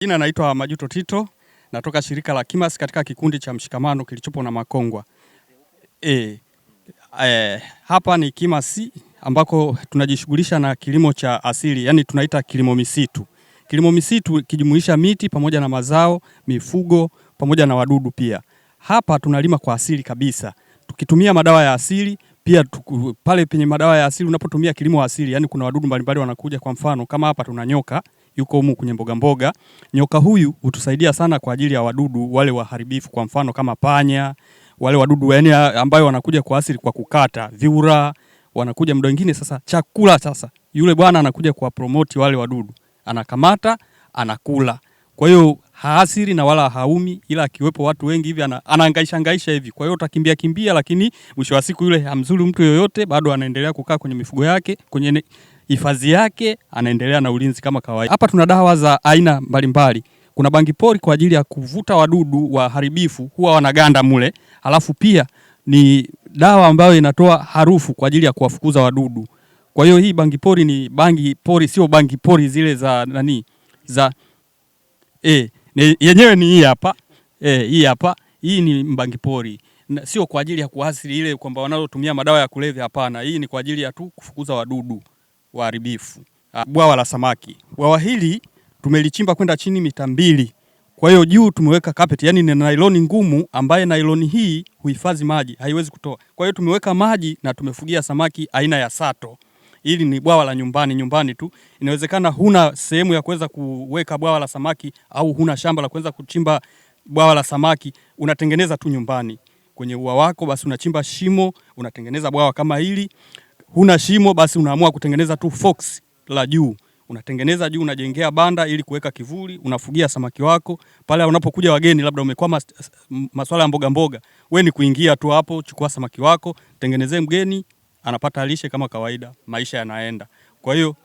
Jina naitwa Majuto Tito, natoka shirika la Kimas katika kikundi cha Mshikamano kilichopo na Makongwa. Hapa ni Kimas ambako tunajishughulisha na kilimo cha asili, yani tunaita kilimo misitu. Kilimo misitu kijumuisha miti pamoja na mazao, mifugo pamoja na wadudu pia. Hapa tunalima kwa asili kabisa. Tukitumia madawa ya asili, pia pale penye madawa ya asili unapotumia kilimo asili, yani kuna wadudu mbalimbali wanakuja, kwa mfano kama hapa tuna nyoka yuko humu kwenye mboga mboga. Nyoka huyu hutusaidia sana kwa ajili ya wadudu wale waharibifu, kwa mfano kama panya, wale wadudu yani ambao wanakuja kwa asili kwa kukata, viura, wanakuja muda mwingine sasa chakula sasa. Yule bwana anakuja kwa promote wale wadudu. Anakamata, anakula. Kwa hiyo haasiri na wala haumi, ila akiwepo watu wengi hivi anahangaisha hivi. Kwa hiyo utakimbia lakini mwisho wa siku yule hamzuri mtu yoyote, bado anaendelea kukaa kwenye mifugo yake, kwenye hifadhi yake, anaendelea na ulinzi kama kawaida. Hapa tuna dawa za aina mbalimbali. Kuna bangi pori kwa ajili ya kuvuta wadudu waharibifu, huwa wanaganda mule. Alafu pia ni dawa ambayo inatoa harufu kwa ajili ya kuwafukuza wadudu. Kwa hiyo hii bangi pori ni bangi pori, sio bangi pori zile za yenyewe ni hii hapa. Hii hapa, hii ni bangi pori. Sio kwa ajili ya kuasili ile kwamba wanaotumia madawa ya kulevya, hapana. Hii ni kwa ajili ya tu kufukuza wadudu waharibifu. Bwawa la samaki. Bwawa hili tumelichimba kwenda chini mita 2. Kwa hiyo juu tumeweka carpet, yani ni nailoni ngumu ambaye nailoni hii huhifadhi maji, haiwezi kutoa. Kwa hiyo tumeweka maji na tumefugia samaki aina ya sato. Hili ni bwawa la nyumbani tu. Inawezekana huna sehemu ya kuweza kuweka bwawa la samaki au huna shamba la kuweza kuchimba bwawa la samaki, unatengeneza tu nyumbani. Kwenye ua wako basi unachimba shimo, unatengeneza bwawa kama hili. Huna shimo basi unaamua kutengeneza tu fox la juu. Unatengeneza juu, unajengea banda ili kuweka kivuli, unafugia samaki wako. Pale unapokuja wageni, labda umekuwa masuala ya mboga, wewe ni kuingia tu hapo, chukua samaki wako, tengenezee mgeni, anapata lishe kama kawaida, maisha yanaenda. Kwa hiyo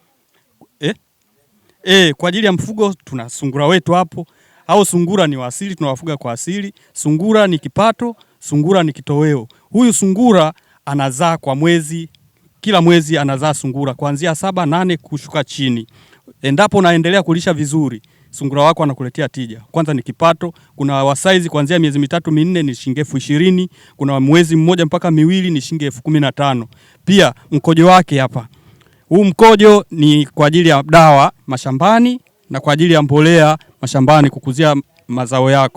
kwa ajili ya mfugo tuna sungura wetu hapo. Hao sungura ni wa asili, tunawafuga kwa asili. Sungura ni kipato, sungura ni kitoweo. Huyu sungura anazaa kwa mwezi, kila mwezi anazaa sungura kuanzia 7, 8 kushuka chini. Endapo unaendelea kulisha vizuri, sungura wako anakuletea tija. Kwanza ni kipato, kuna wa size kuanzia miezi 3, 4 ni shilingi 20,000, kuna mwezi mmoja mpaka 2 ni shilingi 15,000. Pia mkojo wake hapa. Huu mkojo ni kwa ajili ya dawa mashambani na kwa ajili ya mbolea mashambani kukuzia mazao yako.